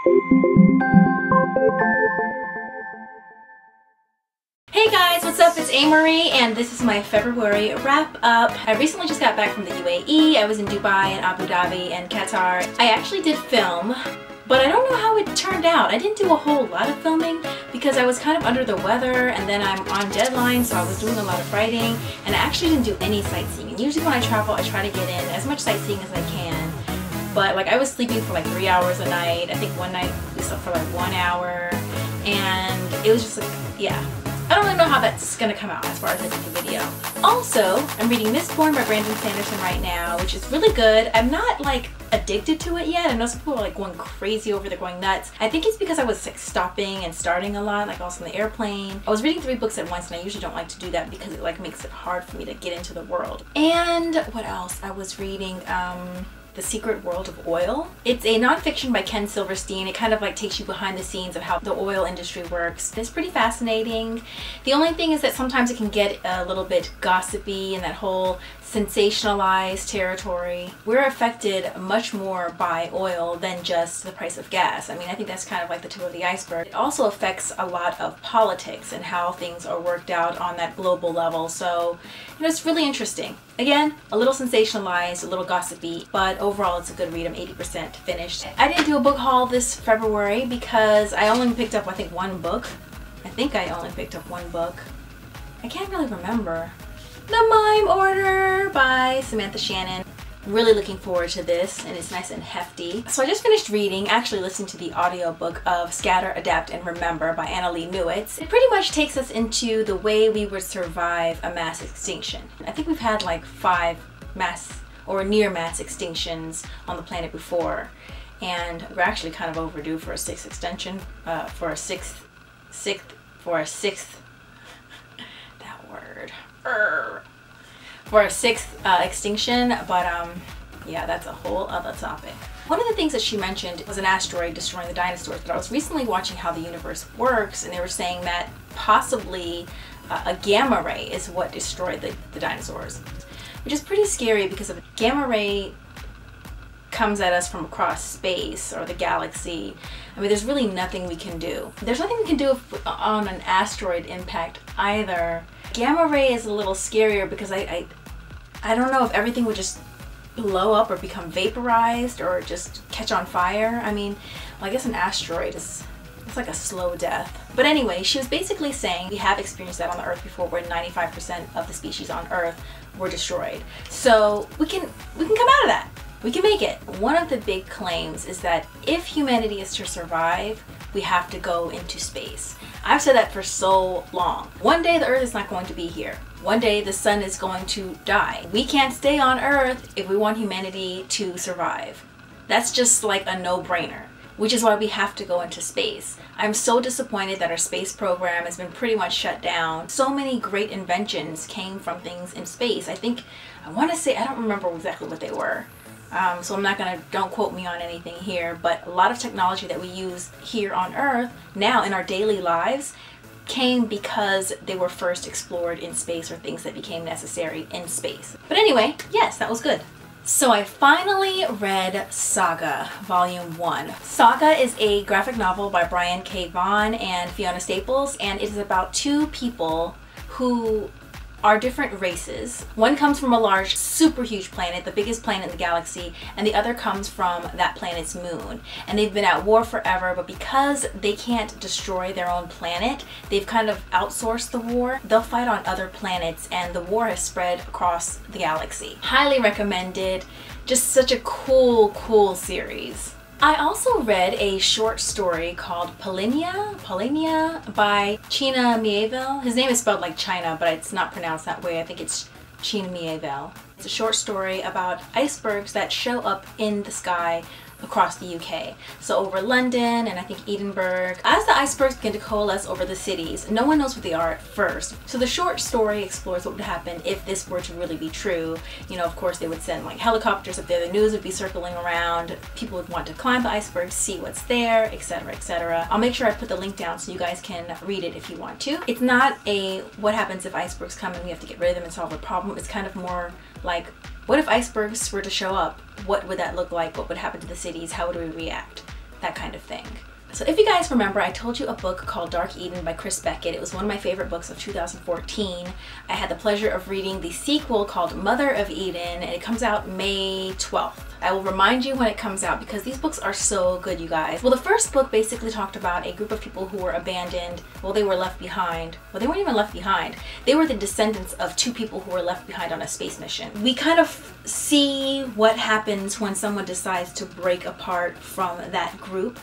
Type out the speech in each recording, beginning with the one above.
Hey guys, what's up? It's Amerie and this is my February wrap up. I recently just got back from the UAE. I was in Dubai and Abu Dhabi and Qatar. I actually did film, but I don't know how it turned out. I didn't do a whole lot of filming because I was kind of under the weather and then I'm on deadline, so I was doing a lot of writing and I actually didn't do any sightseeing. And usually when I travel, I try to get in as much sightseeing as I can. But like I was sleeping for like 3 hours a night. I think one night we slept for like 1 hour and it was just like, yeah. I don't really know how that's gonna come out as far as I did the video. Also, I'm reading Mistborn by Brandon Sanderson right now, which is really good. I'm not like addicted to it yet. I know some people are like going crazy over it, they're going nuts. I think it's because I was like stopping and starting a lot, like also on the airplane. I was reading 3 books at once and I usually don't like to do that because it like makes it hard for me to get into the world. And what else? I was reading The Secret World of Oil. It's a nonfiction by Ken Silverstein. It kind of like takes you behind the scenes of how the oil industry works. It's pretty fascinating. The only thing is that sometimes it can get a little bit gossipy and that whole sensationalized territory. We're affected much more by oil than just the price of gas. I mean, I think that's kind of like the tip of the iceberg. It also affects a lot of politics and how things are worked out on that global level. So, you know, it's really interesting. Again, a little sensationalized, a little gossipy, but overall it's a good read. I'm 80% finished. I didn't do a book haul this February because I only picked up, I think, 1 book. I think I only picked up 1 book. I can't really remember. The Mime Order by Samantha Shannon. Really looking forward to this, and it's nice and hefty. So I just finished reading, actually listening to the audiobook of Scatter, Adapt, and Remember by Annalee Newitz. It pretty much takes us into the way we would survive a mass extinction. I think we've had like 5 mass or near mass extinctions on the planet before, and we're actually kind of overdue for a 6th extension, for a sixth, that word. For a 6th extinction, but yeah, that's a whole other topic. One of the things that she mentioned was an asteroid destroying the dinosaurs, but I was recently watching how the universe works and they were saying that possibly a gamma ray is what destroyed the dinosaurs, which is pretty scary because if a gamma ray comes at us from across space or the galaxy, I mean, there's really nothing we can do. There's nothing we can do on an asteroid impact either. Gamma ray is a little scarier because I don't know if everything would just blow up or become vaporized or just catch on fire. I mean, well, I guess an asteroid it's like a slow death. But anyway, she was basically saying we have experienced that on the Earth before where 95% of the species on Earth were destroyed. So we can come out of that. We can make it. One of the big claims is that if humanity is to survive, we have to go into space. I've said that for so long. One day the Earth is not going to be here. One day the sun is going to die. We can't stay on Earth if we want humanity to survive. That's just like a no-brainer, which is why we have to go into space. I'm so disappointed that our space program has been pretty much shut down. So many great inventions came from things in space. I want to say, I don't remember exactly what they were. So I'm not gonna, don't quote me on anything here, but a lot of technology that we use here on Earth now in our daily lives came because they were first explored in space or things that became necessary in space. But anyway, yes, that was good. So I finally read SAGA, Volume 1. SAGA is a graphic novel by Brian K. Vaughan and Fiona Staples, and it is about 2 people who are different races. One comes from a large, super huge planet, the biggest planet in the galaxy, and the other comes from that planet's moon. And they've been at war forever, but because they can't destroy their own planet, they've kind of outsourced the war. They'll fight on other planets, and the war has spread across the galaxy. Highly recommended. Just such a cool series. I also read a short story called POLYNIA by China Miéville. His name is spelled like China, but it's not pronounced that way. I think it's China Miéville. It's a short story about icebergs that show up in the sky across the UK. So over London and I think Edinburgh. As the icebergs begin to coalesce over the cities, no one knows what they are at first. So the short story explores what would happen if this were to really be true. You know, of course they would send like helicopters up there, the news would be circling around, people would want to climb the iceberg, see what's there, etc, etc. I'll make sure I put the link down so you guys can read it if you want to. It's not a what happens if icebergs come and we have to get rid of them and solve a problem. It's kind of more like, what if icebergs were to show up? What would that look like? What would happen to the cities? How would we react? that kind of thing. So if you guys remember, I told you a book called Dark Eden by Chris Beckett. It was one of my favorite books of 2014. I had the pleasure of reading the sequel called Mother of Eden, and it comes out May 12th. I will remind you when it comes out because these books are so good, you guys. Well, the first book basically talked about a group of people who were abandoned. Well, they were left behind. Well, they weren't even left behind. They were the descendants of two people who were left behind on a space mission. We kind of see what happens when someone decides to break apart from that group.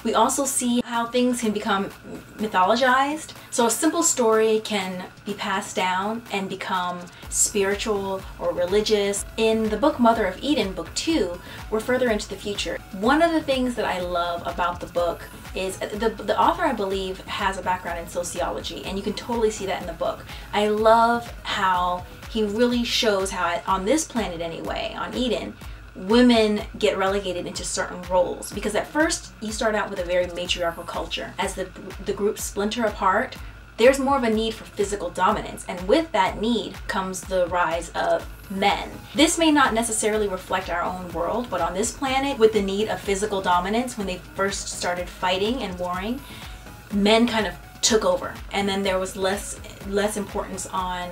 We also see how things can become mythologized. So a simple story can be passed down and become spiritual or religious. In the book Mother of Eden, book 2, we're further into the future. One of the things that I love about the book is the author, I believe, has a background in sociology, and you can totally see that in the book. I love how he really shows how, on this planet anyway, on Eden, women get relegated into certain roles, because at first you start out with a very matriarchal culture. As the groups splinter apart, there's more of a need for physical dominance, and with that need comes the rise of men. This may not necessarily reflect our own world, but on this planet, with the need of physical dominance, when they first started fighting and warring, men kind of took over, and then there was less importance on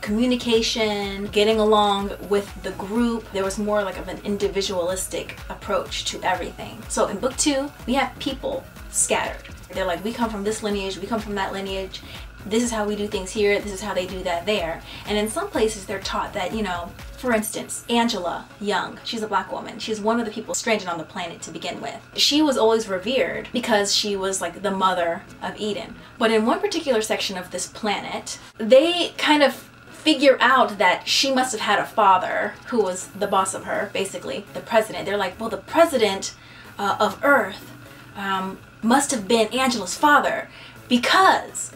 communication, getting along with the group. There was more like of an individualistic approach to everything. So in book 2, we have people scattered. They're like, we come from this lineage, we come from that lineage, this is how we do things here, this is how they do that there. And in some places they're taught that, you know, for instance, Angela Young, she's a black woman. She's one of the people stranded on the planet to begin with. She was always revered because she was like the mother of Eden. But in one particular section of this planet, they kind of figure out that she must have had a father who was the boss of her, basically, the president. They're like, well, the president of Earth must have been Angela's father because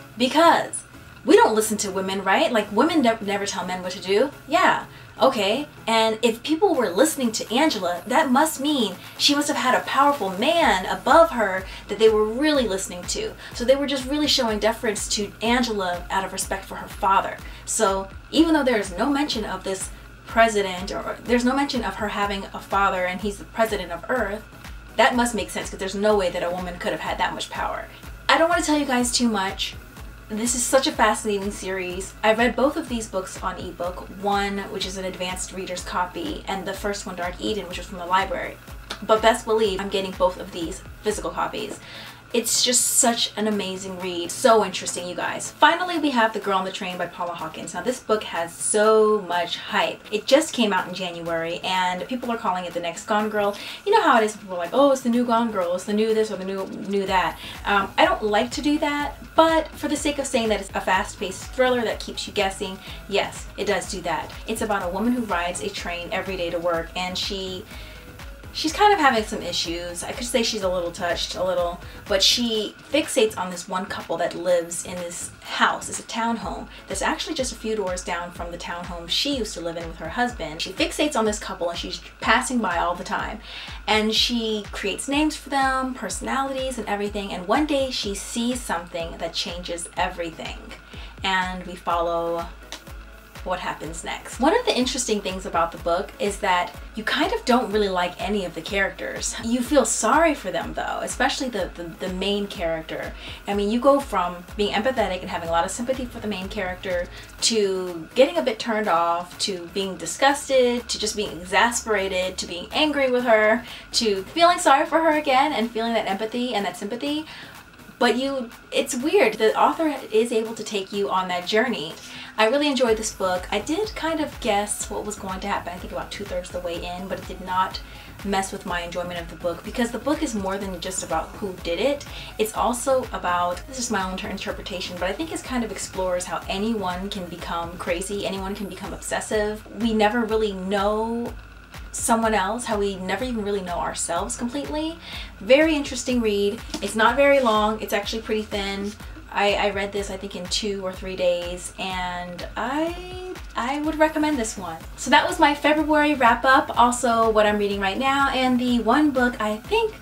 we don't listen to women, right? Like, women never tell men what to do. Yeah, okay. And if people were listening to Angela, that must mean she must have had a powerful man above her that they were really listening to. So they were just really showing deference to Angela out of respect for her father. So even though there is no mention of this president, or there's no mention of her having a father and he's the president of Earth, that must make sense because there's no way that a woman could have had that much power. I don't want to tell you guys too much. This is such a fascinating series. I read both of these books on ebook, one which is an advanced reader's copy, and the first one, Dark Eden, which was from the library. But best believe I'm getting both of these physical copies. It's just such an amazing read. So interesting, you guys. Finally, we have The Girl on the Train by Paula Hawkins. Now, this book has so much hype. It just came out in January, and people are calling it the next Gone Girl. You know how it is. People are like, oh, it's the new Gone Girl. It's the new this or the new that. I don't like to do that, but for the sake of saying that it's a fast-paced thriller that keeps you guessing, yes, it does do that. It's about a woman who rides a train every day to work, and she's kind of having some issues. I could say she's a little touched, but she fixates on this one couple that lives in this house. It's a townhome that's actually just a few doors down from the townhome she used to live in with her husband. She fixates on this couple and she's passing by all the time. And she creates names for them, personalities and everything. And one day she sees something that changes everything. And we follow what happens next. One of the interesting things about the book is that you kind of don't really like any of the characters. You feel sorry for them though, especially the main character. I mean, you go from being empathetic and having a lot of sympathy for the main character to getting a bit turned off, to being disgusted, to just being exasperated, to being angry with her, to feeling sorry for her again and feeling that empathy and that sympathy. But it's weird. The author is able to take you on that journey. I really enjoyed this book. I did kind of guess what was going to happen, I think about 2/3 of the way in, but it did not mess with my enjoyment of the book because the book is more than just about who did it. It's also about, this is my own interpretation, but I think it kind of explores how anyone can become crazy, anyone can become obsessive. We never really know someone else, how we never even really know ourselves completely. Very interesting read. It's not very long. It's actually pretty thin. I read this I think in 2 or 3 days, and I would recommend this one. So that was my February wrap up, also what I'm reading right now, and the one book I think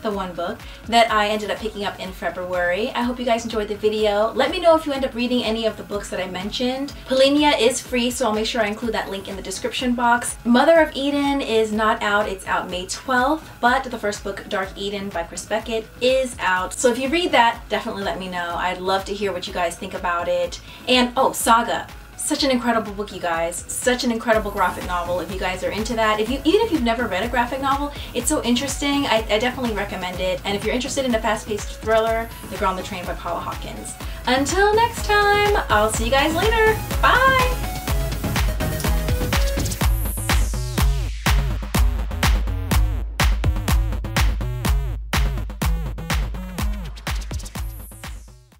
the one book that I ended up picking up in February. I hope you guys enjoyed the video. Let me know if you end up reading any of the books that I mentioned. POLYNIA is free, so I'll make sure I include that link in the description box. Mother of Eden is not out. It's out May 12th, but the first book, Dark Eden by Beckett, is out. So if you read that, definitely let me know. I'd love to hear what you guys think about it. And oh, SAGA. Such an incredible book, you guys. Such an incredible graphic novel if you guys are into that. Even if you've never read a graphic novel, it's so interesting. I definitely recommend it. And if you're interested in a fast-paced thriller, The Girl on the Train by Paula Hawkins. Until next time, I'll see you guys later. Bye!